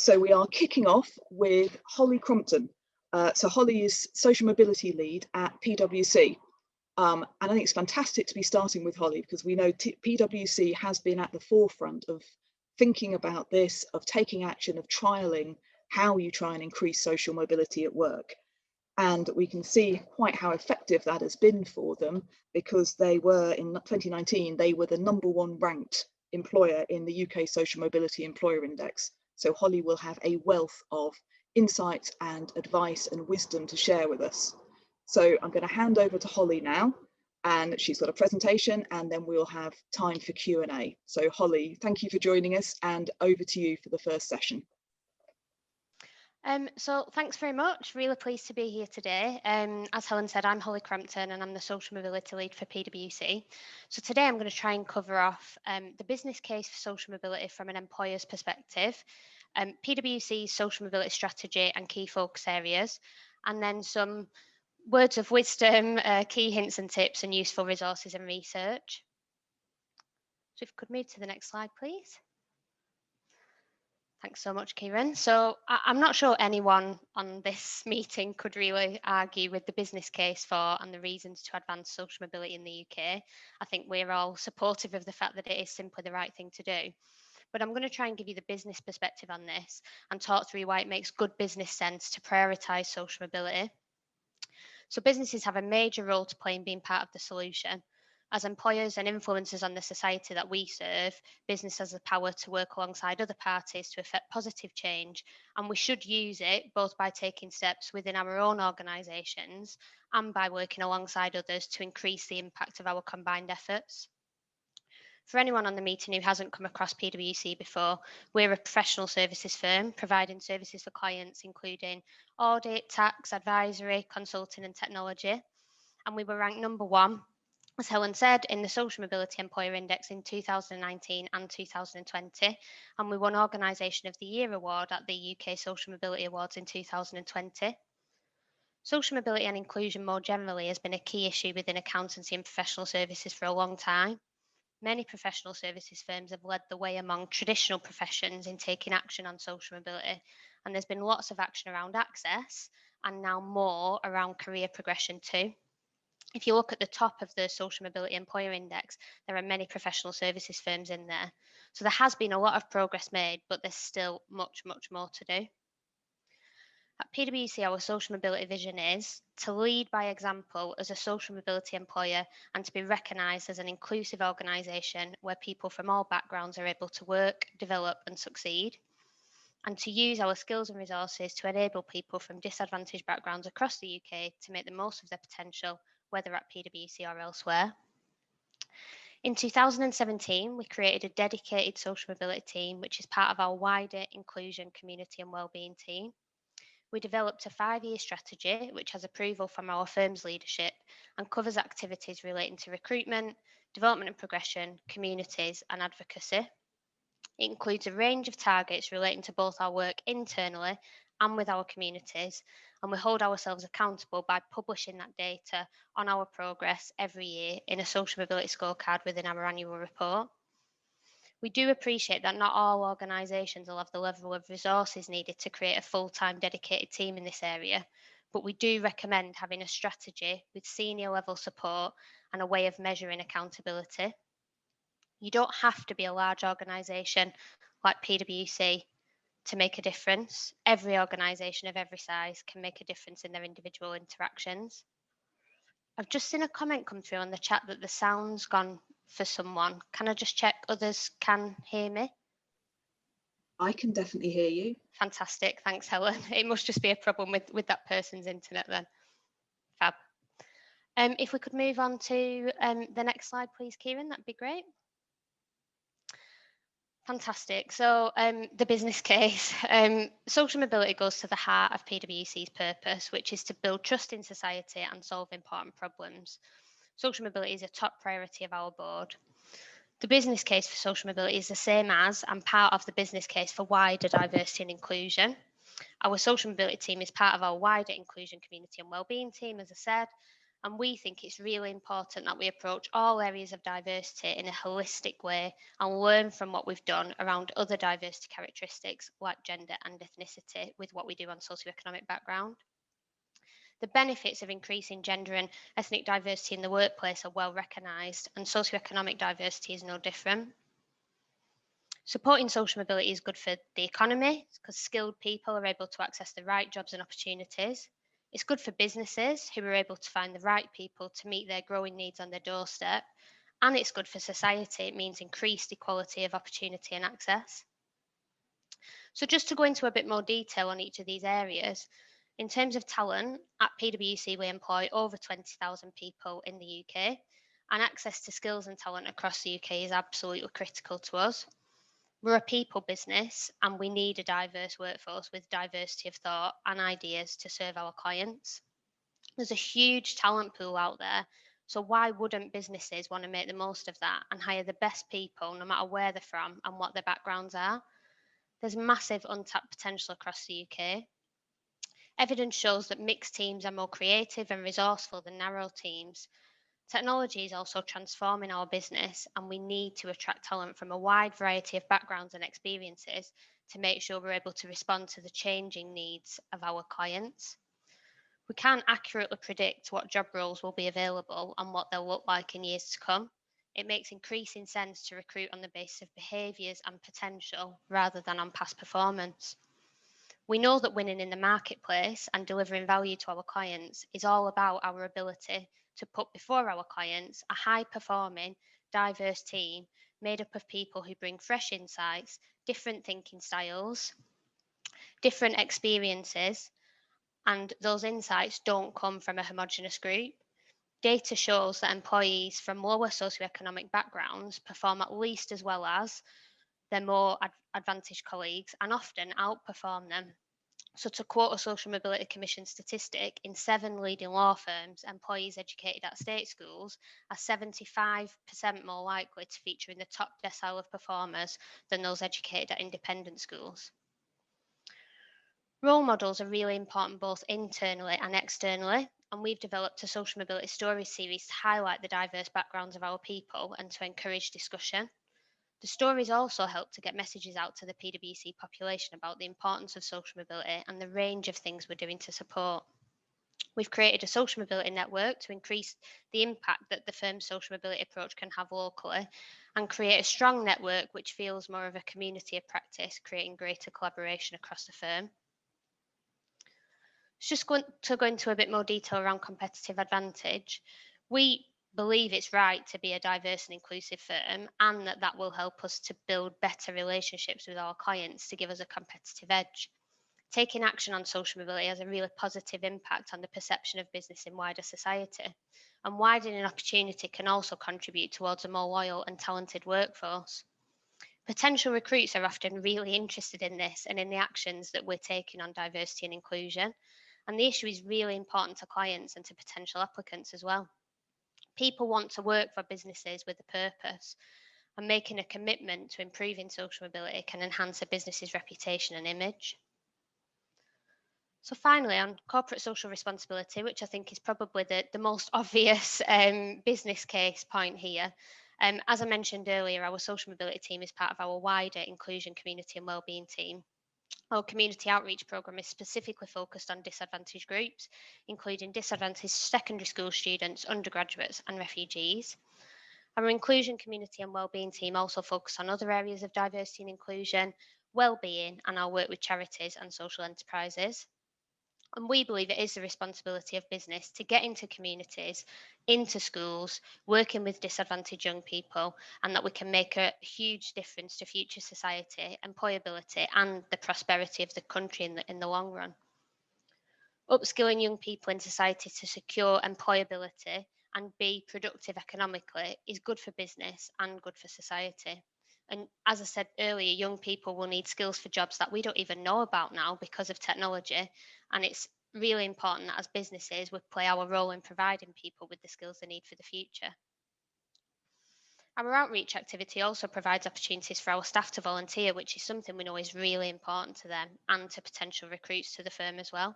So we are kicking off with Hollie Crompton. So Hollie is Social Mobility Lead at PwC. And I think it's fantastic to be starting with Hollie because we know PwC has been at the forefront of thinking about this, of taking action, of trialling how you try and increase social mobility at work. And we can see quite how effective that has been for them, because they were, in 2019, they were the #1 ranked employer in the UK Social Mobility Employer Index. So Hollie will have a wealth of insight and advice and wisdom to share with us. So I'm going to hand over to Hollie now, and she's got a presentation, and then we'll have time for Q&A. So Hollie, thank you for joining us, and over to you for the first session. So thanks very much. Really pleased to be here today. As Helen said, I'm Hollie Crompton and I'm the Social Mobility Lead for PwC. So today I'm going to try and cover off the business case for social mobility from an employer's perspective, PwC's social mobility strategy and key focus areas, and then some words of wisdom, key hints and tips and useful resources and research. So if we could move to the next slide, please. Thanks so much, Kieran. So I'm not sure anyone on this meeting could really argue with the business case for and the reasons to advance social mobility in the UK. I think we're all supportive of the fact that it is simply the right thing to do. But I'm going to try and give you the business perspective on this and talk through why it makes good business sense to prioritise social mobility. So businesses have a major role to play in being part of the solution. As employers and influencers on the society that we serve, business has the power to work alongside other parties to effect positive change, and we should use it both by taking steps within our own organisations and by working alongside others to increase the impact of our combined efforts. For anyone on the meeting who hasn't come across PwC before, we're a professional services firm providing services for clients including audit, tax, advisory, consulting and technology. And we were ranked #1, as Helen said, in the Social Mobility Employer Index in 2019 and 2020, and we won Organisation of the Year award at the UK Social Mobility Awards in 2020. Social mobility and inclusion more generally has been a key issue within accountancy and professional services for a long time. Many professional services firms have led the way among traditional professions in taking action on social mobility, and there's been lots of action around access and now more around career progression too. If you look at the top of the Social Mobility Employer Index, there are many professional services firms in there. So there has been a lot of progress made, but there's still much, much more to do. At PwC, our social mobility vision is to lead by example as a social mobility employer and to be recognised as an inclusive organisation where people from all backgrounds are able to work, develop and succeed, and to use our skills and resources to enable people from disadvantaged backgrounds across the UK to make the most of their potential, whether at PwC or elsewhere. In 2017, we created a dedicated social mobility team, which is part of our wider inclusion, community and wellbeing team. We developed a 5-year strategy, which has approval from our firm's leadership and covers activities relating to recruitment, development and progression, communities and advocacy. It includes a range of targets relating to both our work internally and with our communities, and we hold ourselves accountable by publishing that data on our progress every year in a social mobility scorecard within our annual report. We do appreciate that not all organisations will have the level of resources needed to create a full-time dedicated team in this area, but we do recommend having a strategy with senior level support and a way of measuring accountability. You don't have to be a large organisation like PwC to make a difference. Every organisation of every size can make a difference in their individual interactions. I've just seen a comment come through on the chat that the sound's gone for someone. Can I just check others can hear me? I can definitely hear you. Fantastic, thanks Helen. It must just be a problem with that person's internet then. Fab. If we could move on to the next slide please, Kieran, that'd be great. Fantastic. So the business case, social mobility goes to the heart of PwC's purpose, which is to build trust in society and solve important problems. Social mobility is a top priority of our board. The business case for social mobility is the same as and part of the business case for wider diversity and inclusion. Our social mobility team is part of our wider inclusion, community and wellbeing team, as I said, And we think it's really important that we approach all areas of diversity in a holistic way and learn from what we've done around other diversity characteristics like gender and ethnicity with what we do on socioeconomic background. The benefits of increasing gender and ethnic diversity in the workplace are well recognised, and socioeconomic diversity is no different. Supporting social mobility is good for the economy because skilled people are able to access the right jobs and opportunities. It's good for businesses who are able to find the right people to meet their growing needs on their doorstep. And it's good for society. It means increased equality of opportunity and access. So, just to go into a bit more detail on each of these areas, in terms of talent, at PwC we employ over 20,000 people in the UK, and access to skills and talent across the UK is absolutely critical to us. We're a people business and we need a diverse workforce with diversity of thought and ideas to serve our clients. There's a huge talent pool out there, so why wouldn't businesses want to make the most of that and hire the best people no matter where they're from and what their backgrounds are? There's massive untapped potential across the UK. Evidence shows that mixed teams are more creative and resourceful than narrow teams. Technology is also transforming our business, and we need to attract talent from a wide variety of backgrounds and experiences to make sure we're able to respond to the changing needs of our clients. We can't accurately predict what job roles will be available and what they'll look like in years to come. It makes increasing sense to recruit on the basis of behaviours and potential rather than on past performance. We know that winning in the marketplace and delivering value to our clients is all about our ability to put before our clients a high performing, diverse team made up of people who bring fresh insights, different thinking styles, different experiences, and those insights don't come from a homogenous group. Data shows that employees from lower socioeconomic backgrounds perform at least as well as their more advantaged colleagues and often outperform them. So, to quote a Social Mobility Commission statistic, in 7 leading law firms, employees educated at state schools are 75% more likely to feature in the top decile of performers than those educated at independent schools. Role models are really important both internally and externally, and we've developed a Social Mobility Stories series to highlight the diverse backgrounds of our people and to encourage discussion. The stories also help to get messages out to the PwC population about the importance of social mobility and the range of things we're doing to support. We've created a social mobility network to increase the impact that the firm's social mobility approach can have locally and create a strong network which feels more of a community of practice, creating greater collaboration across the firm. Just going to go into a bit more detail around competitive advantage. We believe it's right to be a diverse and inclusive firm, and that will help us to build better relationships with our clients to give us a competitive edge. Taking action on social mobility has a really positive impact on the perception of business in wider society, and widening opportunity can also contribute towards a more loyal and talented workforce. Potential recruits are often really interested in this and in the actions that we're taking on diversity and inclusion, and the issue is really important to clients and to potential applicants as well. People want to work for businesses with a purpose, and making a commitment to improving social mobility can enhance a business's reputation and image. So finally, on corporate social responsibility, which I think is probably the most obvious business case point here, as I mentioned earlier, our social mobility team is part of our wider inclusion, community and wellbeing team. Our community outreach programme is specifically focused on disadvantaged groups, including disadvantaged secondary school students, undergraduates and refugees. Our inclusion, community and wellbeing team also focus on other areas of diversity and inclusion, wellbeing and our work with charities and social enterprises. And we believe it is the responsibility of business to get into communities, into schools, working with disadvantaged young people, and that we can make a huge difference to future society, employability, and the prosperity of the country in the long run. Upskilling young people in society to secure employability and be productive economically is good for business and good for society. And as I said earlier, young people will need skills for jobs that we don't even know about now because of technology. And it's really important that as businesses, we play our role in providing people with the skills they need for the future. Our outreach activity also provides opportunities for our staff to volunteer, which is something we know is really important to them and to potential recruits to the firm as well.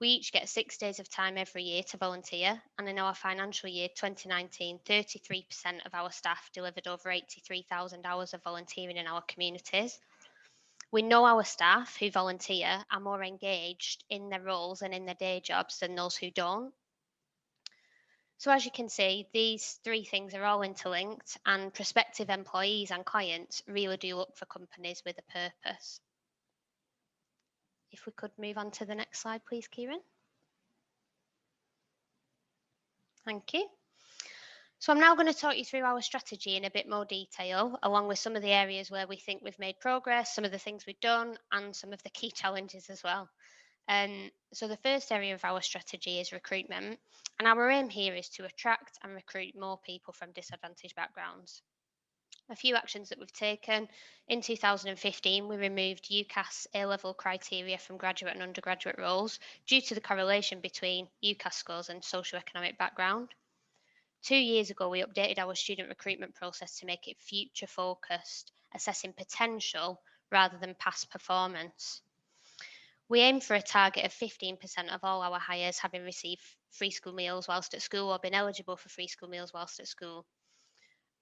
We each get 6 days of time every year to volunteer, and in our financial year 2019, 33% of our staff delivered over 83,000 hours of volunteering in our communities. We know our staff who volunteer are more engaged in their roles and in their day jobs than those who don't. So as you can see, these three things are all interlinked, and prospective employees and clients really do look for companies with a purpose. If we could move on to the next slide, please, Kieran. Thank you. So I'm now going to talk you through our strategy in a bit more detail, along with some of the areas where we think we've made progress, some of the things we've done, and some of the key challenges as well. So the first area of our strategy is recruitment, and our aim here is to attract and recruit more people from disadvantaged backgrounds. A few actions that we've taken. In 2015, we removed UCAS A-level criteria from graduate and undergraduate roles due to the correlation between UCAS scores and socioeconomic background. 2 years ago, we updated our student recruitment process to make it future focused, assessing potential rather than past performance. We aim for a target of 15% of all our hires having received free school meals whilst at school or been eligible for free school meals whilst at school.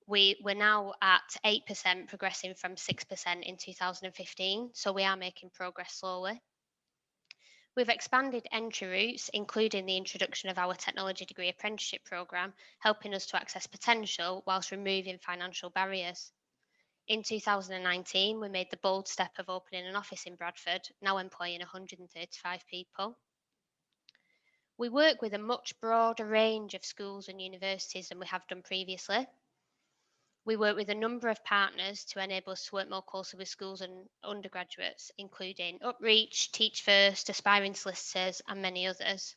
We're now at 8%, progressing from 6% in 2015, so we are making progress slowly. We've expanded entry routes, including the introduction of our technology degree apprenticeship programme, helping us to access potential whilst removing financial barriers. In 2019, we made the bold step of opening an office in Bradford, now employing 135 people. We work with a much broader range of schools and universities than we have done previously. We work with a number of partners to enable us to work more closely with schools and undergraduates, including Upreach, Teach First, Aspiring Solicitors, and many others.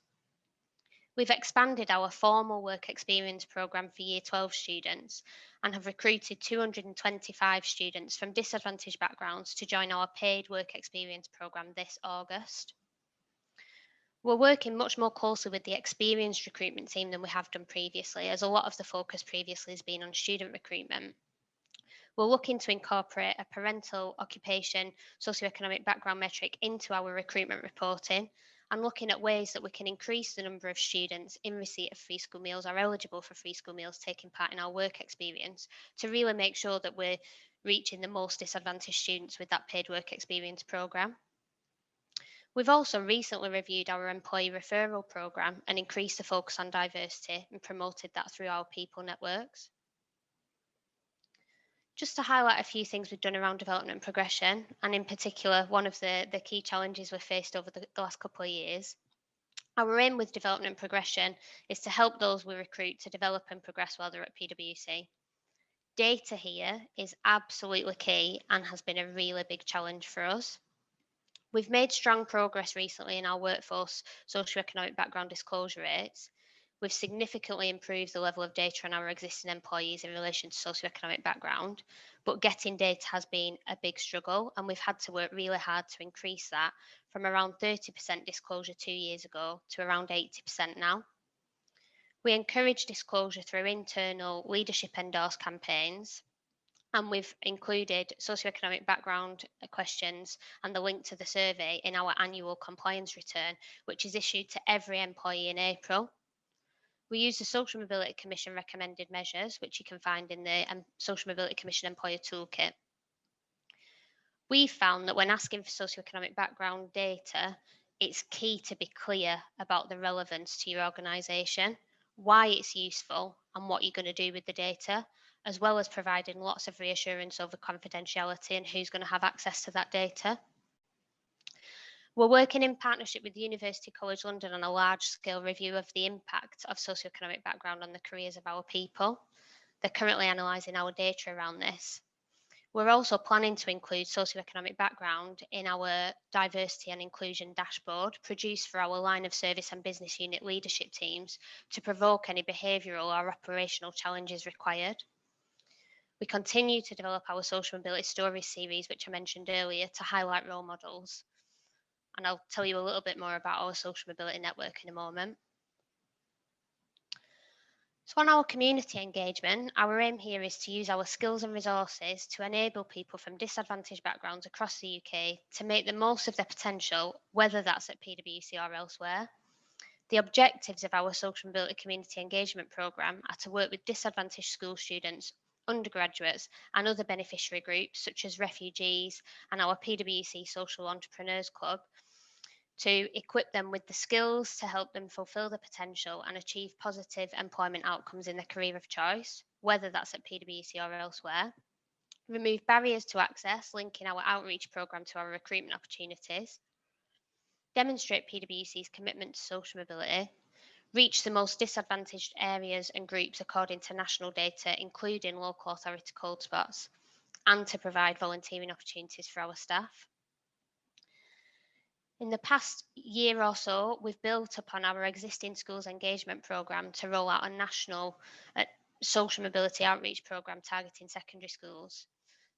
We've expanded our formal work experience programme for Year 12 students and have recruited 225 students from disadvantaged backgrounds to join our paid work experience programme this August. We're working much more closely with the experienced recruitment team than we have done previously, as a lot of the focus previously has been on student recruitment. We're looking to incorporate a parental, occupation, socioeconomic background metric into our recruitment reporting, and looking at ways that we can increase the number of students in receipt of free school meals or eligible for free school meals taking part in our work experience to really make sure that we're reaching the most disadvantaged students with that paid work experience programme. We've also recently reviewed our employee referral programme and increased the focus on diversity and promoted that through our people networks. Just to highlight a few things we've done around development and progression, and in particular, one of the key challenges we've faced over the last couple of years. Our aim with development and progression is to help those we recruit to develop and progress while they're at PwC. Data here is absolutely key and has been a really big challenge for us. We've made strong progress recently in our workforce socioeconomic background disclosure rates. We've significantly improved the level of data on our existing employees in relation to socioeconomic background, but getting data has been a big struggle, and we've had to work really hard to increase that from around 30% disclosure 2 years ago to around 80% now. We encourage disclosure through internal leadership endorsed campaigns, and we've included socioeconomic background questions and the link to the survey in our annual compliance return, which is issued to every employee in April. We use the Social Mobility Commission recommended measures, which you can find in the Social Mobility Commission Employer Toolkit. We found that when asking for socioeconomic background data, it's key to be clear about the relevance to your organisation, why it's useful, and what you're going to do with the data, as well as providing lots of reassurance over confidentiality and who's going to have access to that data. We're working in partnership with University College London on a large-scale review of the impact of socioeconomic background on the careers of our people. They're currently analysing our data around this. We're also planning to include socioeconomic background in our diversity and inclusion dashboard produced for our line of service and business unit leadership teams to provoke any behavioural or operational challenges required. We continue to develop our social mobility stories series, which I mentioned earlier, to highlight role models. And I'll tell you a little bit more about our social mobility network in a moment. So on our community engagement, our aim here is to use our skills and resources to enable people from disadvantaged backgrounds across the UK to make the most of their potential, whether that's at PwC or elsewhere. The objectives of our social mobility community engagement programme are to work with disadvantaged school students, undergraduates and other beneficiary groups such as refugees and our PwC Social Entrepreneurs Club to equip them with the skills to help them fulfill their potential and achieve positive employment outcomes in their career of choice, whether that's at PwC or elsewhere. Remove barriers to access, linking our outreach programme to our recruitment opportunities. Demonstrate PwC's commitment to social mobility. Reach the most disadvantaged areas and groups according to national data, including local authority cold spots, and to provide volunteering opportunities for our staff. In the past year or so, we've built upon our existing schools engagement programme to roll out a national social mobility outreach programme targeting secondary schools.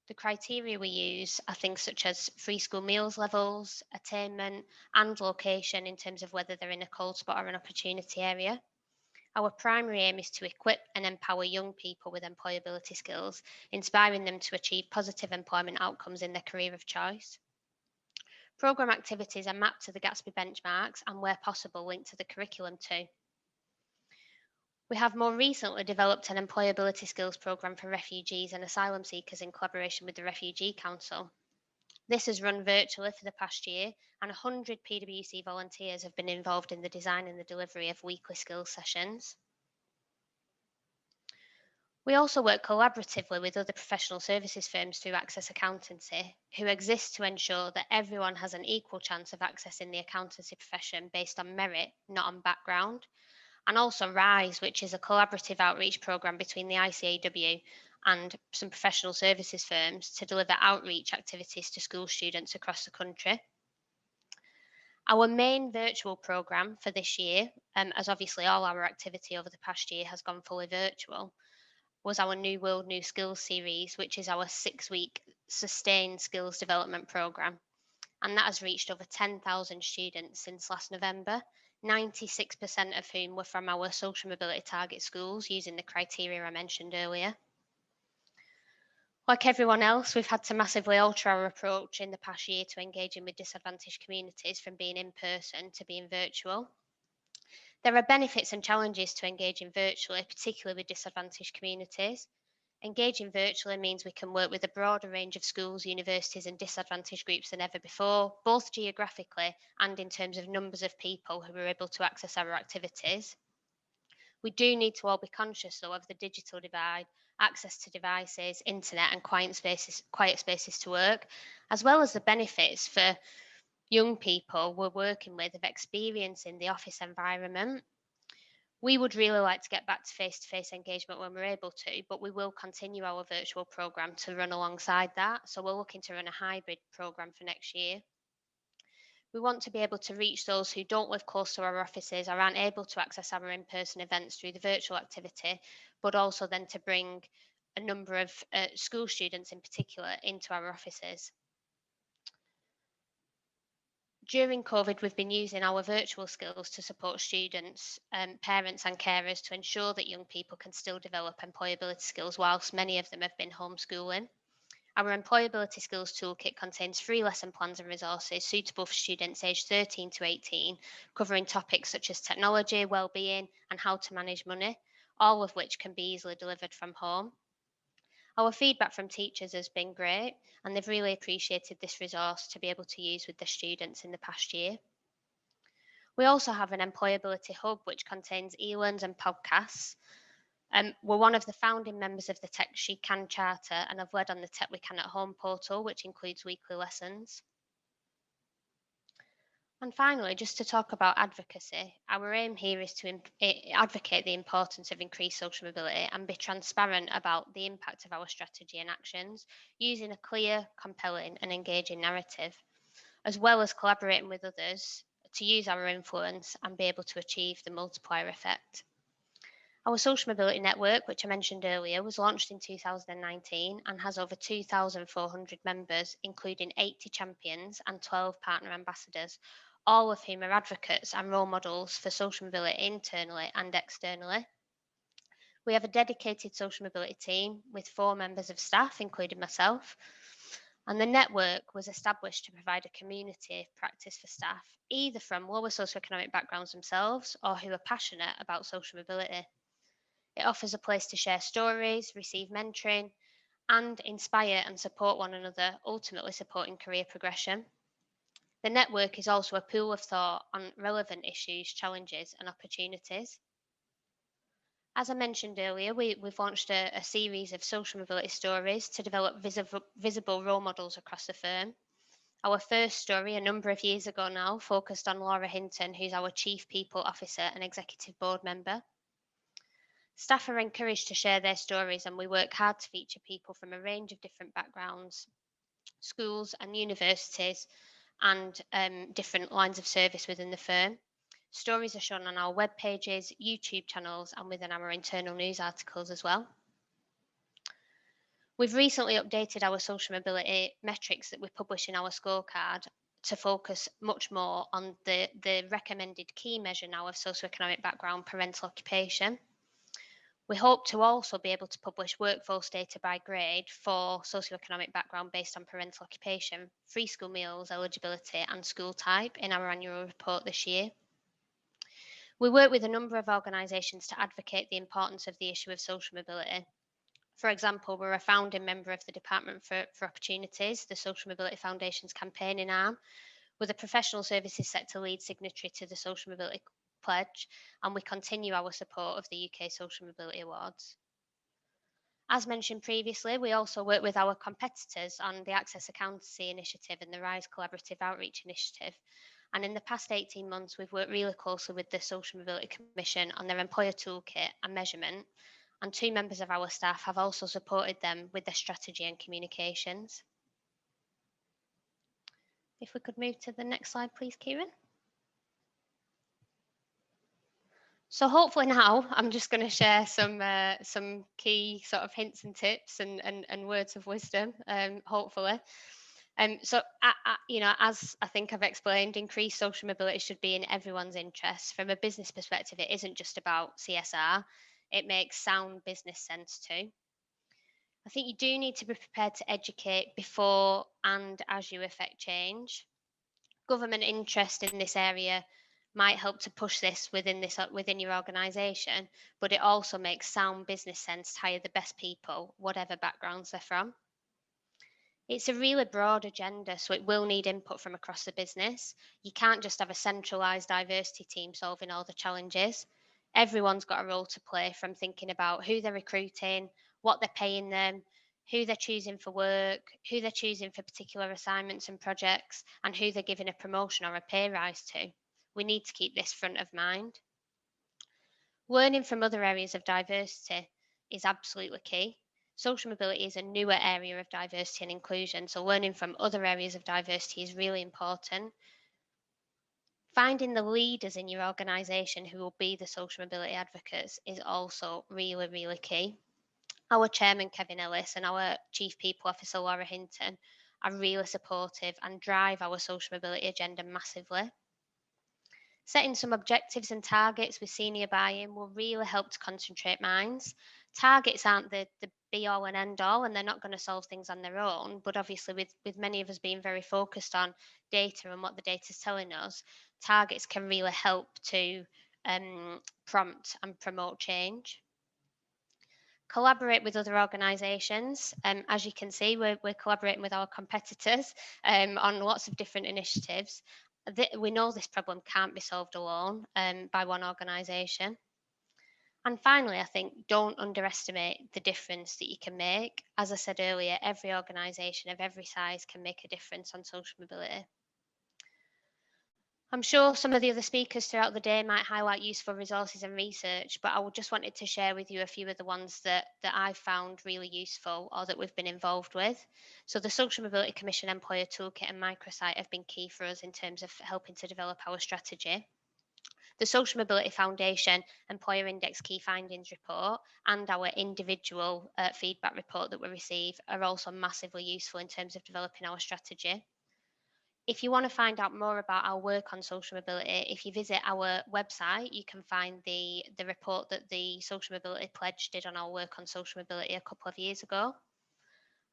The criteria we use are things such as free school meals levels, attainment, and location in terms of whether they're in a cold spot or an opportunity area. Our primary aim is to equip and empower young people with employability skills, inspiring them to achieve positive employment outcomes in their career of choice. Programme activities are mapped to the Gatsby benchmarks and, where possible, linked to the curriculum too. We have more recently developed an employability skills programme for refugees and asylum seekers in collaboration with the Refugee Council. This has run virtually for the past year, and 100 PwC volunteers have been involved in the design and the delivery of weekly skills sessions. We also work collaboratively with other professional services firms through Access Accountancy, who exist to ensure that everyone has an equal chance of accessing the accountancy profession based on merit, not on background. And also RISE, which is a collaborative outreach programme between the ICAW and some professional services firms to deliver outreach activities to school students across the country. Our main virtual programme for this year, as obviously all our activity over the past year has gone fully virtual, was our New World, New Skills series, which is our 6-week sustained skills development programme. And that has reached over 10,000 students since last November, 96% of whom were from our social mobility target schools using the criteria I mentioned earlier. Like everyone else, we've had to massively alter our approach in the past year to engaging with disadvantaged communities, from being in person to being virtual. There are benefits and challenges to engaging virtually, particularly with disadvantaged communities. Engaging virtually means we can work with a broader range of schools, universities and disadvantaged groups than ever before, both geographically and in terms of numbers of people who are able to access our activities. We do need to all be conscious, though, of the digital divide, access to devices, internet and quiet spaces to work, as well as the benefits for young people we're working with of experiencing the office environment. We would really like to get back to face-to-face engagement when we're able to, but we will continue our virtual programme to run alongside that. So we're looking to run a hybrid programme for next year. We want to be able to reach those who don't live close to our offices or aren't able to access our in-person events through the virtual activity, but also then to bring a number of school students in particular into our offices. During COVID, we've been using our virtual skills to support students, parents and carers to ensure that young people can still develop employability skills whilst many of them have been homeschooling. Our employability skills toolkit contains free lesson plans and resources suitable for students aged 13 to 18, covering topics such as technology, well-being and how to manage money, all of which can be easily delivered from home. Our feedback from teachers has been great, and they've really appreciated this resource to be able to use with their students in the past year. We also have an employability hub which contains e-learns and podcasts. We're one of the founding members of the Tech She Can Charter and have led on the Tech We Can at Home portal, which includes weekly lessons. And finally, just to talk about advocacy, our aim here is to advocate the importance of increased social mobility and be transparent about the impact of our strategy and actions, using a clear, compelling and engaging narrative, as well as collaborating with others to use our influence and be able to achieve the multiplier effect. Our social mobility network, which I mentioned earlier, was launched in 2019 and has over 2,400 members, including 80 champions and 12 partner ambassadors, all of whom are advocates and role models for social mobility internally and externally. We have a dedicated social mobility team with 4 members of staff, including myself. And the network was established to provide a community of practice for staff, either from lower socioeconomic backgrounds themselves or who are passionate about social mobility. It offers a place to share stories, receive mentoring, and inspire and support one another, ultimately supporting career progression. The network is also a pool of thought on relevant issues, challenges, and opportunities. As I mentioned earlier, we've launched a series of social mobility stories to develop visible role models across the firm. Our first story, a number of years ago now, focused on Laura Hinton, who's our Chief People Officer and Executive Board member. Staff are encouraged to share their stories, and we work hard to feature people from a range of different backgrounds, schools and universities, and different lines of service within the firm. Stories are shown on our web pages, YouTube channels, and within our internal news articles as well. We've recently updated our social mobility metrics that we publish in our scorecard to focus much more on the recommended key measure now of socioeconomic background, parental occupation. We hope to also be able to publish workforce data by grade for socioeconomic background based on parental occupation, free school meals, eligibility, and school type in our annual report this year. We work with a number of organisations to advocate the importance of the issue of social mobility. For example, we're a founding member of the Department for Opportunities, the Social Mobility Foundation's campaigning arm, with a professional services sector lead signatory to the Social Mobility Pledge, and we continue our support of the UK Social Mobility Awards. As mentioned previously, we also work with our competitors on the Access Accountancy Initiative and the RISE Collaborative Outreach Initiative. And in the past 18 months, we've worked really closely with the Social Mobility Commission on their employer toolkit and measurement. And 2 members of our staff have also supported them with their strategy and communications. If we could move to the next slide, please, Kieran. So hopefully now I'm just going to share some key sort of hints and tips and words of wisdom, hopefully. So, as I think I've explained, increased social mobility should be in everyone's interest. From a business perspective, it isn't just about CSR. It makes sound business sense too. I think you do need to be prepared to educate before and as you effect change. Government interest in this area might help to push this within your organisation, but it also makes sound business sense to hire the best people, whatever backgrounds they're from. It's a really broad agenda, so it will need input from across the business. You can't just have a centralised diversity team solving all the challenges. Everyone's got a role to play, from thinking about who they're recruiting, what they're paying them, who they're choosing for work, who they're choosing for particular assignments and projects, and who they're giving a promotion or a pay rise to. We need to keep this front of mind. Learning from other areas of diversity is absolutely key. Social mobility is a newer area of diversity and inclusion, so learning from other areas of diversity is really important. Finding the leaders in your organisation who will be the social mobility advocates is also really, really key. Our chairman, Kevin Ellis, and our Chief People Officer, Laura Hinton, are really supportive and drive our social mobility agenda massively. Setting some objectives and targets with senior buy-in will really help to concentrate minds. Targets aren't the be-all and end-all, and they're not going to solve things on their own. But obviously, with many of us being very focused on data and what the data is telling us, targets can really help to prompt and promote change. Collaborate with other organisations. As you can see, we're collaborating with our competitors on lots of different initiatives. We know this problem can't be solved alone by one organisation. And finally, I think don't underestimate the difference that you can make. As I said earlier, every organisation of every size can make a difference on social mobility. I'm sure some of the other speakers throughout the day might highlight useful resources and research, but I just wanted to share with you a few of the ones that I've found really useful or that we've been involved with. So the Social Mobility Commission Employer Toolkit and Microsite have been key for us in terms of helping to develop our strategy. The Social Mobility Foundation Employer Index Key Findings Report and our individual feedback report that we receive are also massively useful in terms of developing our strategy. if you want to find out more about our work on social mobility, if you visit our website, you can find the report that the Social Mobility Pledge did on our work on social mobility a couple of years ago.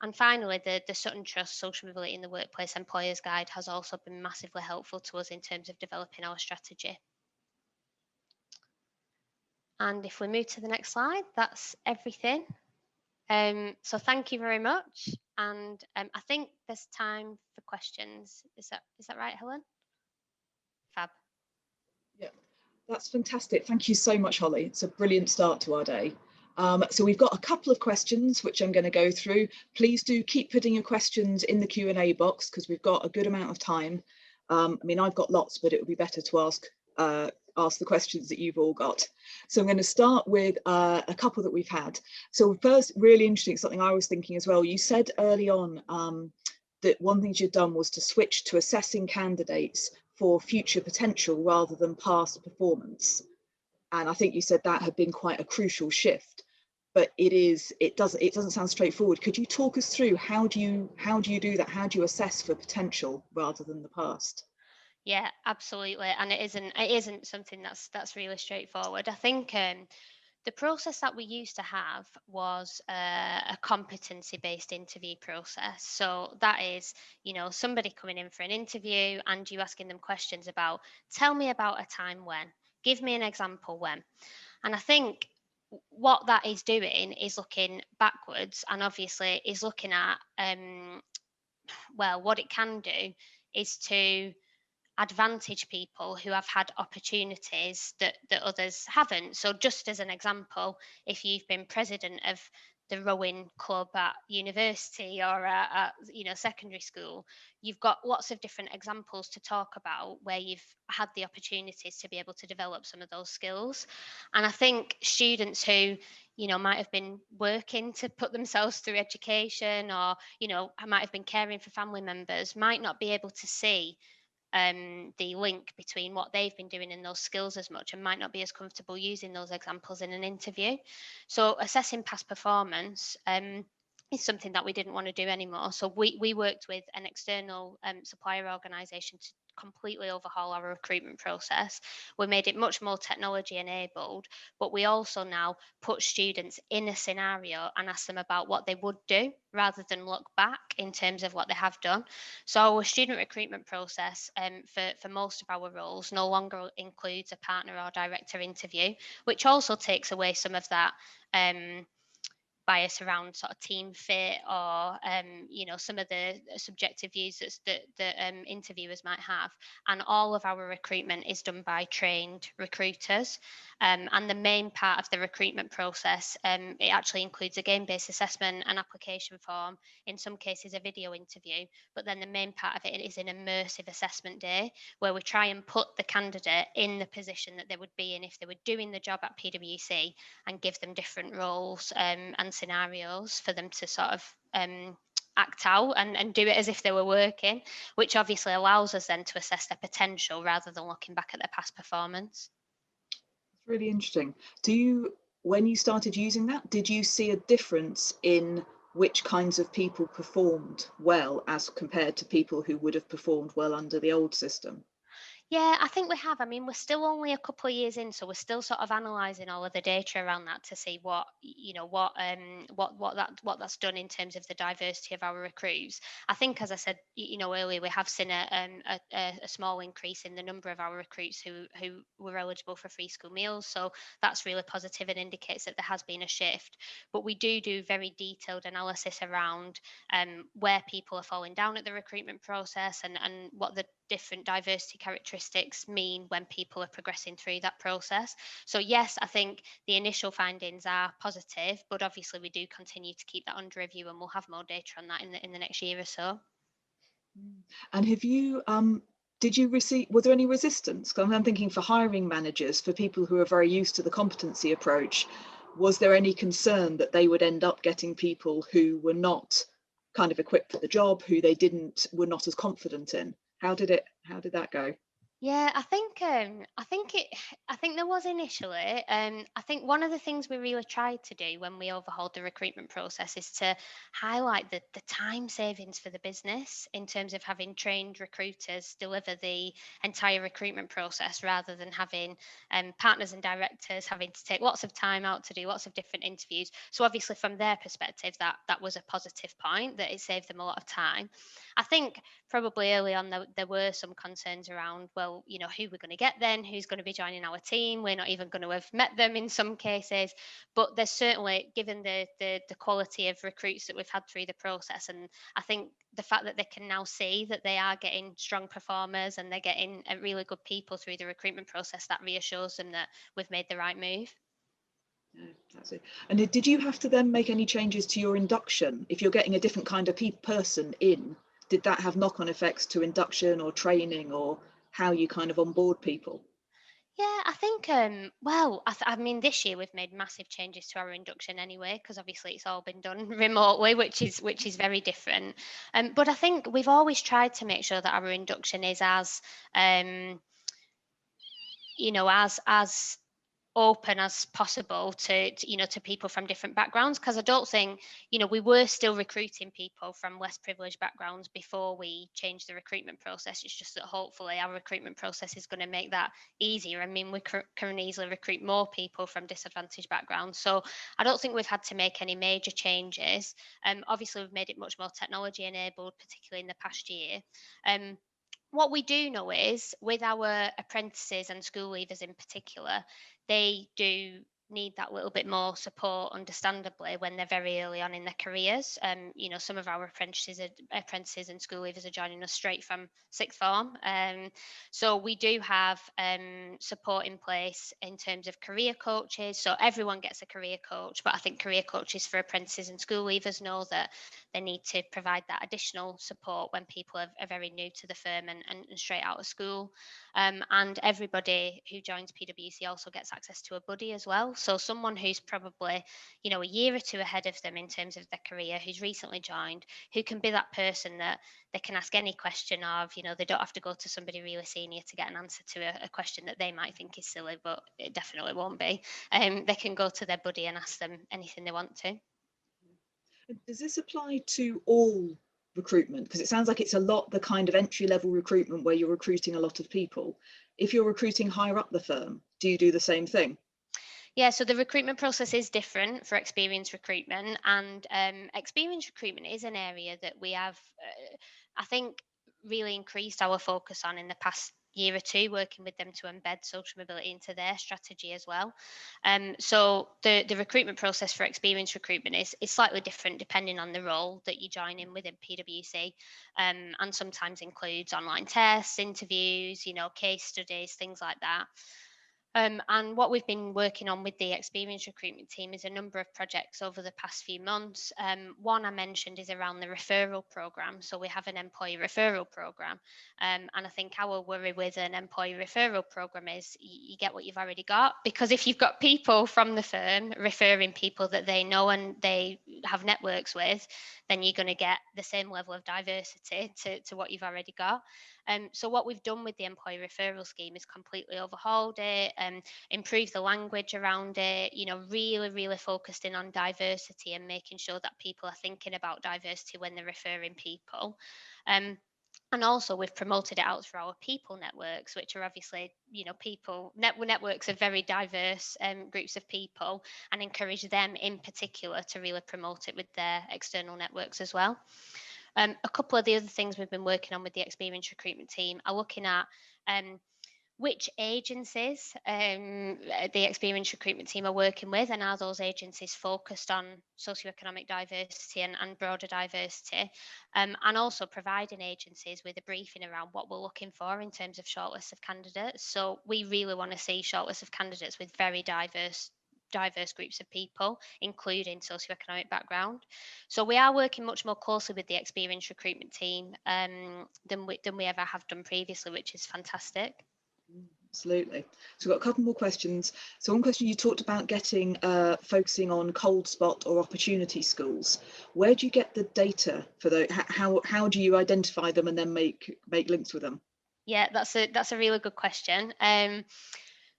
And finally, the Sutton Trust Social Mobility in the Workplace Employers Guide has also been massively helpful to us in terms of developing our strategy. And if we move to the next slide, that's everything. So thank you very much. And I think there's time for questions. Is that right, Helen? Fab. Yeah, that's fantastic. Thank you so much, Holly. It's a brilliant start to our day. So we've got a couple of questions which I'm going to go through. Please do keep putting your questions in the Q&A box because we've got a good amount of time. I mean, I've got lots, but it would be better to ask the questions that you've all got. So I'm going to start with a couple that we've had. So first, really interesting, something I was thinking as well. You said early on that one thing you'd done was to switch to assessing candidates for future potential rather than past performance. And I think you said that had been quite a crucial shift, but it doesn't sound straightforward. Could you talk us through how do you do that? How do you assess for potential rather than the past? Yeah, absolutely. And it isn't something that's really straightforward. I think the process that we used to have was a competency-based interview process. So that is, somebody coming in for an interview and you asking them questions about, tell me about a time when, give me an example when. And I think what that is doing is looking backwards and obviously is looking at, what it can do is to advantage people who have had opportunities that others haven't. So just as an example, if you've been president of the rowing club at university or at secondary school, you've got lots of different examples to talk about where you've had the opportunities to be able to develop some of those skills. And I think students who might have been working to put themselves through education or might have been caring for family members might not be able to see the link between what they've been doing and those skills as much and might not be as comfortable using those examples in an interview. So assessing past performance is something that we didn't want to do anymore. So we worked with an external supplier organisation to completely overhaul our recruitment process. We made it much more technology enabled, but we also now put students in a scenario and ask them about what they would do rather than look back in terms of what they have done. So our student recruitment process for most of our roles no longer includes a partner or director interview, which also takes away some of that bias around sort of team fit or some of the subjective views that interviewers might have. And all of our recruitment is done by trained recruiters, and the main part of the recruitment process, it actually includes a game-based assessment, an application form, in some cases a video interview, but then the main part of it is an immersive assessment day where we try and put the candidate in the position that they would be in if they were doing the job at PwC and give them different roles and scenarios for them to sort of act out and do it as if they were working, which obviously allows us then to assess their potential rather than looking back at their past performance. It's really interesting. When you started using that, did you see a difference in which kinds of people performed well as compared to people who would have performed well under the old system? Yeah, I think we have. I mean, we're still only a couple of years in, so we're still sort of analysing all of the data around that to see what that's done in terms of the diversity of our recruits. I think, as I said, earlier, we have seen a small increase in the number of our recruits who were eligible for free school meals. So that's really positive and indicates that there has been a shift. But we do very detailed analysis around where people are falling down at the recruitment process and what the different diversity characteristics mean when people are progressing through that process. So yes, I think the initial findings are positive, but obviously we do continue to keep that under review and we'll have more data on that in the next year or so. And was there any resistance? Because I'm thinking for hiring managers, for people who are very used to the competency approach, was there any concern that they would end up getting people who were not kind of equipped for the job, who were not as confident in? How did that go? Yeah, I think there was initially. I think one of the things we really tried to do when we overhauled the recruitment process is to highlight the time savings for the business in terms of having trained recruiters deliver the entire recruitment process rather than having partners and directors having to take lots of time out to do lots of different interviews. So obviously from their perspective, that was a positive point, that it saved them a lot of time. I think probably early on there were some concerns around, well, you know, who we're going to get then, who's going to be joining our team. We're not even going to have met them in some cases. But there's certainly, given the quality of recruits that we've had through the process, and I think the fact that they can now see that they are getting strong performers and they're getting really good people through the recruitment process, that reassures them that we've made the right move. Yeah, that's it. And did you have to then make any changes to your induction? If you're getting a different kind of person in, did that have knock-on effects to induction or training or how you kind of onboard people? Yeah, I think, I mean, this year we've made massive changes to our induction anyway, because obviously it's all been done remotely, which is very different. But I think we've always tried to make sure that our induction is as, um, as open as possible to people from different backgrounds, because I don't think, we were still recruiting people from less privileged backgrounds before we changed the recruitment process. It's just that hopefully our recruitment process is going to make that easier. I mean, we can easily recruit more people from disadvantaged backgrounds, so I don't think we've had to make any major changes. Obviously we've made it much more technology enabled, particularly in the past year. What we do know is, with our apprentices and school leavers in particular, they do need that little bit more support, understandably, when they're very early on in their careers. Some of our apprentices and school leavers are joining us straight from sixth form. So we do have support in place in terms of career coaches. So everyone gets a career coach, but I think career coaches for apprentices and school leavers know that they need to provide that additional support when people are very new to the firm and straight out of school. And everybody who joins PwC also gets access to a buddy as well. So someone who's probably, a year or two ahead of them in terms of their career, who's recently joined, who can be that person that they can ask any question of. They don't have to go to somebody really senior to get an answer to a question that they might think is silly, but it definitely won't be. They can go to their buddy and ask them anything they want to. Does this apply to all recruitment? Because it sounds like it's a lot the kind of entry-level recruitment where you're recruiting a lot of people. If you're recruiting higher up the firm, do you do the same thing? Yeah, so the recruitment process is different for experience recruitment, and experience recruitment is an area that we have, I think, really increased our focus on in the past year or two, working with them to embed social mobility into their strategy as well. So the recruitment process for experience recruitment is slightly different depending on the role that you join in within PwC, and sometimes includes online tests, interviews, case studies, things like that. And what we've been working on with the experience recruitment team is a number of projects over the past few months. One I mentioned is around the referral program. So we have an employee referral program. And I think our worry with an employee referral program is you get what you've already got. Because if you've got people from the firm referring people that they know and they have networks with, then you're going to get the same level of diversity to what you've already got. So what we've done with the employee referral scheme is completely overhauled it and improved the language around it, really, really focused in on diversity and making sure that people are thinking about diversity when they're referring people. And also we've promoted it out through our people networks, which are obviously, networks of very diverse groups of people, and encourage them in particular to really promote it with their external networks as well. A couple of the other things we've been working on with the experience recruitment team are looking at which agencies the experience recruitment team are working with, and are those agencies focused on socioeconomic diversity and broader diversity, and also providing agencies with a briefing around what we're looking for in terms of shortlists of candidates. So we really want to see shortlists of candidates with very diverse groups of people, including socioeconomic background. So we are working much more closely with the experience recruitment team than we ever have done previously, which is fantastic. Absolutely. So we've got a couple more questions. So one question, you talked about getting focusing on cold spot or opportunity schools. Where do you get the data for those? How do you identify them and then make links with them? Yeah, that's a really good question.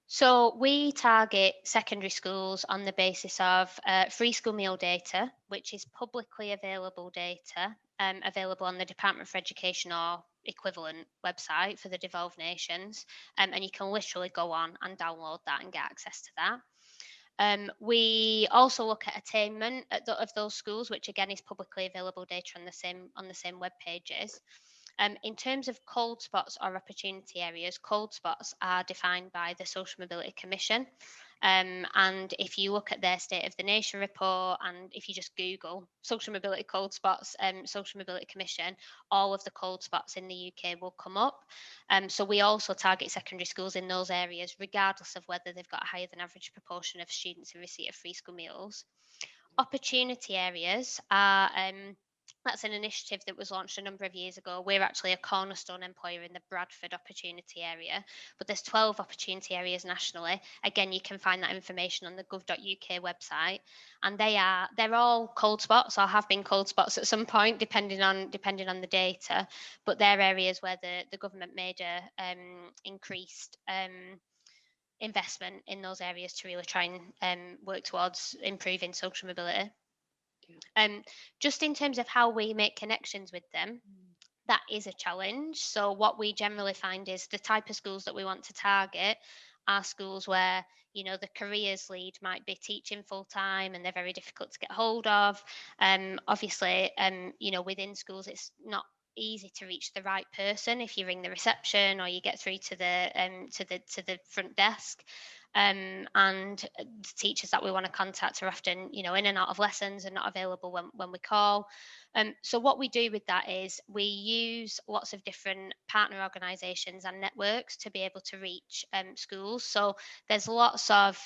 So we target secondary schools on the basis of free school meal data, which is publicly available data, available on the Department for Education or equivalent website for the devolved nations. And you can literally go on and download that and get access to that. We also look at attainment of those schools, which again is publicly available data on the same web pages. In terms of cold spots or opportunity areas, cold spots are defined by the Social Mobility Commission. And if you look at their State of the Nation report, and if you just Google social mobility cold spots, Social Mobility Commission, all of the cold spots in the UK will come up. So we also target secondary schools in those areas, regardless of whether they've got a higher than average proportion of students in receipt of free school meals. Opportunity areas are that's an initiative that was launched a number of years ago. We're actually a cornerstone employer in the Bradford opportunity area, but there's 12 opportunity areas nationally. Again, you can find that information on the gov.uk website, and they're all cold spots or have been cold spots at some point, depending on the data. But they're areas where the government made a increased investment in those areas to really try and work towards improving social mobility. Just in terms of how we make connections with them, that is a challenge. So what we generally find is the type of schools that we want to target are schools where, the careers lead might be teaching full time and they're very difficult to get hold of. Obviously, within schools it's not easy to reach the right person if you ring the reception or you get through to the front desk. And the teachers that we want to contact are often, in and out of lessons and not available when we call. So what we do with that is we use lots of different partner organisations and networks to be able to reach schools. So there's lots of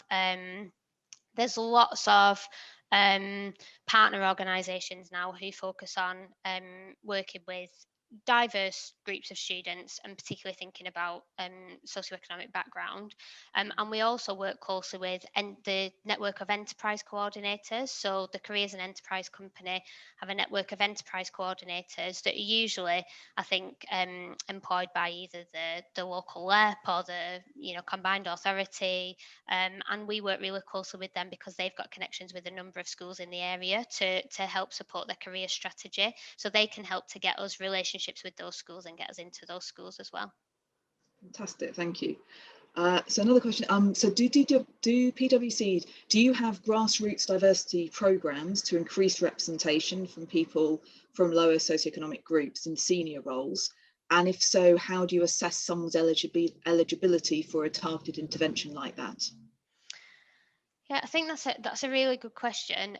partner organisations now who focus on working with diverse groups of students, and particularly thinking about socioeconomic background. And we also work closely with the network of enterprise coordinators. So the Careers and Enterprise Company have a network of enterprise coordinators that are usually, I think, employed by either the local LEP or the combined authority. And we work really closely with them because they've got connections with a number of schools in the area to help support their career strategy. So they can help to get us relationships with those schools and get us into those schools as well. Fantastic, thank you. So another question, so do PwC, do you have grassroots diversity programs to increase representation from people from lower socioeconomic groups in senior roles? And if so, how do you assess someone's eligibility for a targeted intervention like that? Yeah, I think that's a really good question.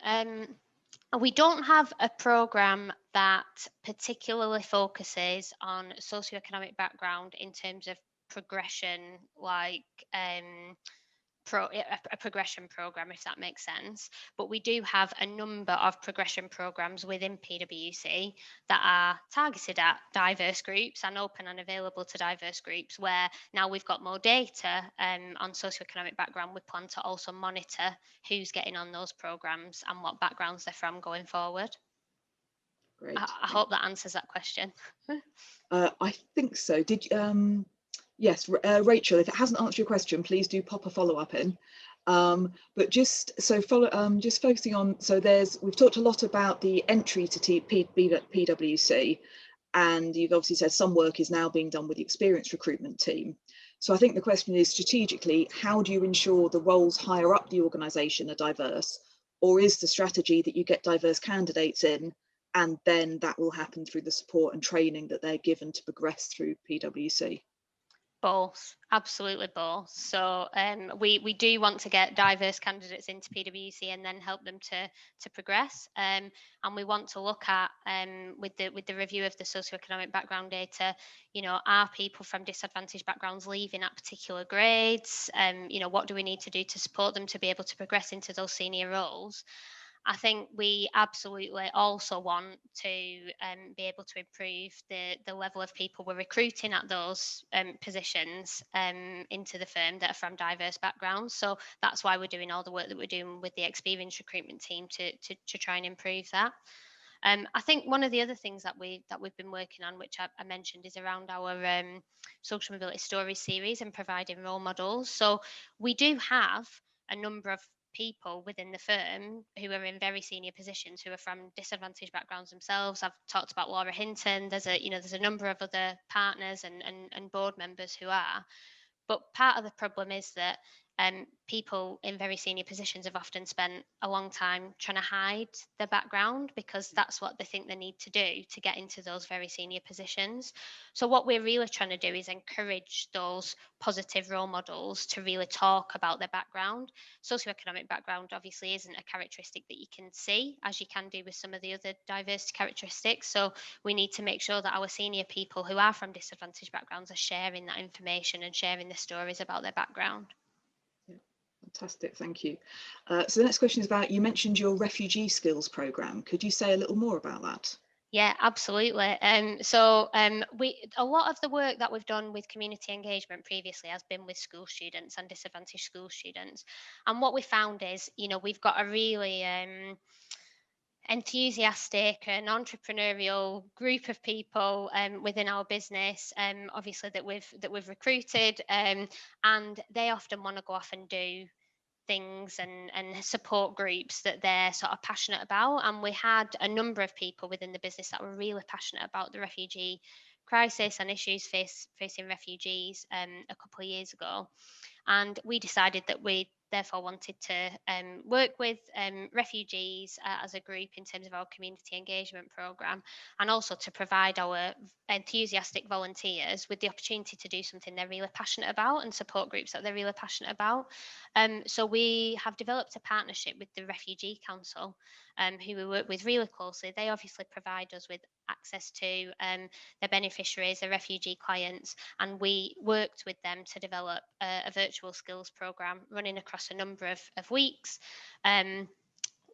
We don't have a programme that particularly focuses on socioeconomic background in terms of progression, like a progression program, if that makes sense. But we do have a number of progression programs within PwC that are targeted at diverse groups and open and available to diverse groups, where now we've got more data on socioeconomic background, we plan to also monitor who's getting on those programs and what backgrounds they're from going forward. Great. I hope that answers that question. I think so. Yes, Rachel, if it hasn't answered your question, please do pop a follow-up in. But just focusing on, so we've talked a lot about the entry to PwC, and you've obviously said some work is now being done with the experienced recruitment team. So I think the question is, strategically, how do you ensure the roles higher up the organisation are diverse? Or is the strategy that you get diverse candidates in, and then that will happen through the support and training that they're given to progress through PwC? Both, absolutely both. So we do want to get diverse candidates into PwC and then help them to progress. And we want to look at with the review of the socioeconomic background data, are people from disadvantaged backgrounds leaving at particular grades? What do we need to do to support them to be able to progress into those senior roles? I think we absolutely also want to be able to improve the level of people we're recruiting at those positions into the firm that are from diverse backgrounds. So that's why we're doing all the work that we're doing with the experienced recruitment team to try and improve that. I think one of the other things that we've been working on, which I mentioned, is around our social mobility stories series and providing role models. So we do have a number of people within the firm who are in very senior positions who are from disadvantaged backgrounds themselves. I've talked about Laura Hinton. There's a number of other partners and board members who are. But part of the problem is that people in very senior positions have often spent a long time trying to hide their background because that's what they think they need to do to get into those very senior positions. So, what we're really trying to do is encourage those positive role models to really talk about their background. Socioeconomic background obviously isn't a characteristic that you can see as you can do with some of the other diversity characteristics. So, we need to make sure that our senior people who are from disadvantaged backgrounds are sharing that information and sharing the stories about their background. Yeah, fantastic, thank you. So the next question is about, you mentioned your refugee skills programme. Could you say a little more about that? Yeah, absolutely. We a lot of the work that we've done with community engagement previously has been with school students and disadvantaged school students. And what we found is, we've got a really enthusiastic and entrepreneurial group of people within our business, obviously that we've recruited, and they often want to go off and do things and support groups that they're sort of passionate about. And we had a number of people within the business that were really passionate about the refugee crisis and issues facing refugees a couple of years ago. And we decided that we therefore wanted to work with refugees as a group in terms of our community engagement program, and also to provide our enthusiastic volunteers with the opportunity to do something they're really passionate about and support groups that they're really passionate about. So we have developed a partnership with the Refugee Council, who we work with really closely. They obviously provide us with access to their beneficiaries, their refugee clients, and we worked with them to develop a virtual skills program running across a number of weeks.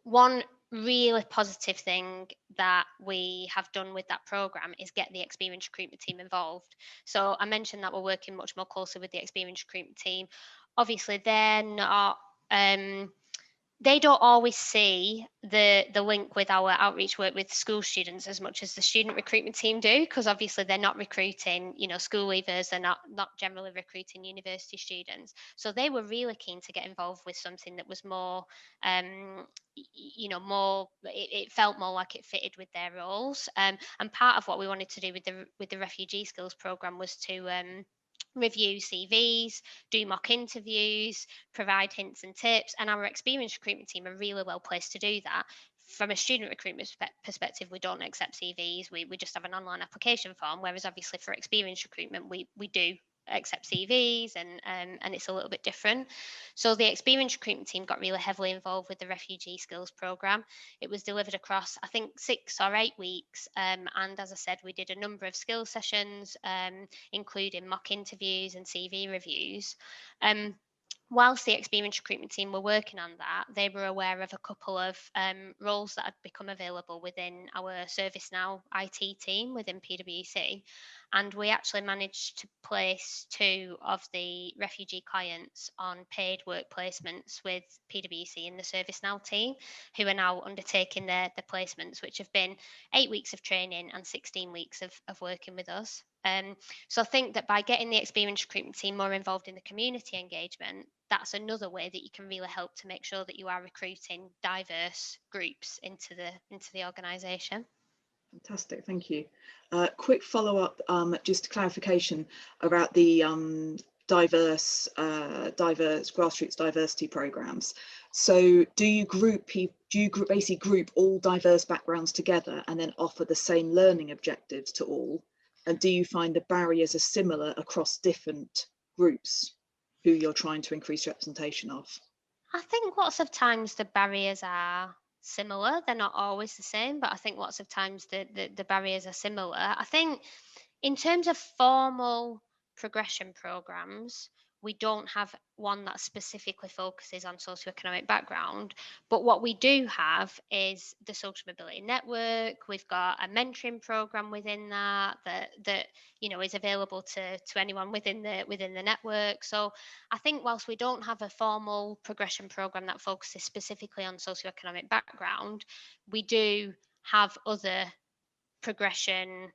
One really positive thing that we have done with that program is get the experience recruitment team involved. So I mentioned that we're working much more closely with the experience recruitment team. Obviously, they're not. They don't always see the link with our outreach work with school students as much as the student recruitment team do, because obviously they're not recruiting school leavers, they're not generally recruiting university students. So they were really keen to get involved with something that was more more, it felt more like it fitted with their roles. And part of what we wanted to do with the refugee skills program was to review CVs, do mock interviews, provide hints and tips. And our experience recruitment team are really well placed to do that. From a student recruitment perspective, we don't accept CVs. We just have an online application form, whereas obviously for experience recruitment, we do accept CVs, and it's a little bit different. So the experience recruitment team got really heavily involved with the refugee skills program. It was delivered across, I think, 6 or 8 weeks, and as I said, we did a number of skill sessions, including mock interviews and CV reviews. Whilst the experience recruitment team were working on that, they were aware of a couple of roles that had become available within our ServiceNow IT team within PwC. And we actually managed to place 2 of the refugee clients on paid work placements with PwC in the ServiceNow team, who are now undertaking their placements, which have been 8 weeks of training and 16 weeks of working with us. So I think that by getting the experience recruitment team more involved in the community engagement, that's another way that you can really help to make sure that you are recruiting diverse groups into the organisation. Fantastic, thank you. Quick follow-up, just clarification about the diverse grassroots diversity programs. So do you basically group all diverse backgrounds together and then offer the same learning objectives to all? And do you find the barriers are similar across different groups who you're trying to increase representation of? I think lots of times the barriers are similar. They're not always the same, but I think lots of times the barriers are similar. I think in terms of formal progression programs, we don't have one that specifically focuses on socioeconomic background. But what we do have is the social mobility network. We've got a mentoring program within that is available to anyone within the network. So I think whilst we don't have a formal progression program that focuses specifically on socioeconomic background, we do have other progression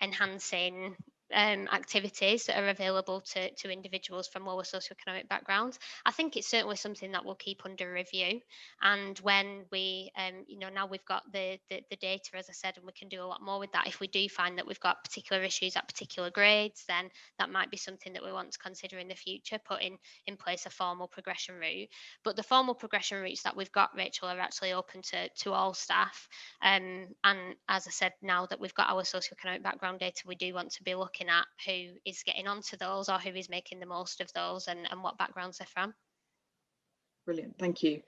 enhancing activities that are available to individuals from lower socioeconomic backgrounds. I think it's certainly something that we'll keep under review. And when we, now we've got the data, as I said, and we can do a lot more with that. If we do find that we've got particular issues at particular grades, then that might be something that we want to consider in the future, putting in place a formal progression route. But the formal progression routes that we've got, Rachel, are actually open to all staff. And as I said, now that we've got our socioeconomic background data, we do want to be looking at who is getting onto those or who is making the most of those and what backgrounds they're from. Brilliant, thank you.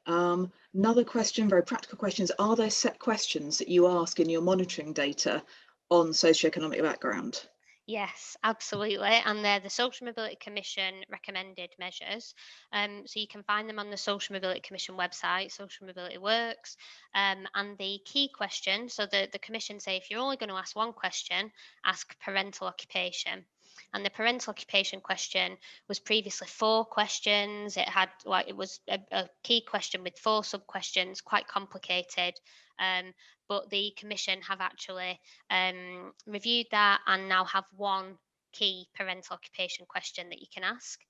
Another question, very practical questions. Are there set questions that you ask in your monitoring data on socioeconomic background? Yes, absolutely. And they're the Social Mobility Commission recommended measures. So you can find them on the Social Mobility Commission website, Social Mobility Works. And the key question, so the Commission say if you're only going to ask one question, ask parental occupation. And the parental occupation question was previously 4 questions. It was a key question with 4 sub-questions, quite complicated. But the Commission have actually reviewed that and now have one key parental occupation question that you can ask.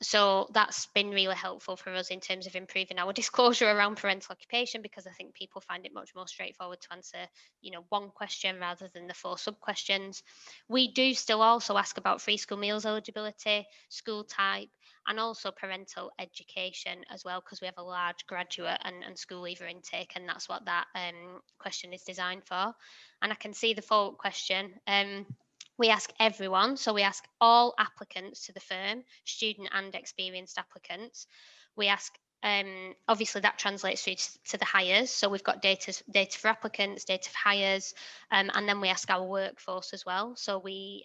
So that's been really helpful for us in terms of improving our disclosure around parental occupation, because I think people find it much more straightforward to answer, one question rather than the 4 sub-questions. We do still also ask about free school meals eligibility, school type, and also parental education as well, because we have a large graduate and school leaver intake, and that's what that question is designed for. And I can see the follow-up question. We ask everyone, so we ask all applicants to the firm, student and experienced applicants. We ask, obviously that translates through to the hires, so we've got data for applicants, data for hires, and then we ask our workforce as well. So we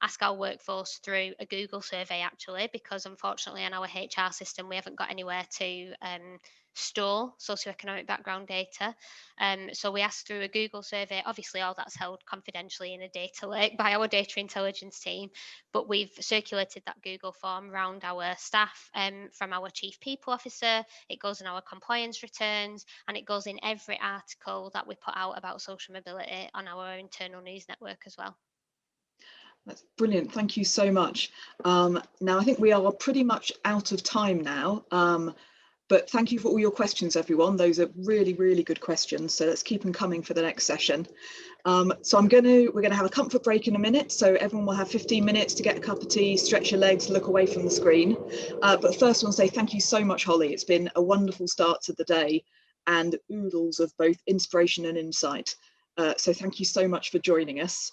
ask our workforce through a Google survey, actually, because unfortunately on our HR system we haven't got anywhere to store socioeconomic background data. So we asked through a Google survey. Obviously all that's held confidentially in a data lake by our data intelligence team, but we've circulated that Google form around our staff, from our chief people officer. It goes in our compliance returns, and it goes in every article that we put out about social mobility on our internal news network as well. That's brilliant, thank you so much. Now I think we are pretty much out of time now, but thank you for all your questions, everyone. Those are really, really good questions, so let's keep them coming for the next session. So we're gonna have a comfort break in a minute, so everyone will have 15 minutes to get a cup of tea, stretch your legs, look away from the screen. But first I want to say thank you so much, Hollie. It's been a wonderful start to the day and oodles of both inspiration and insight. So thank you so much for joining us.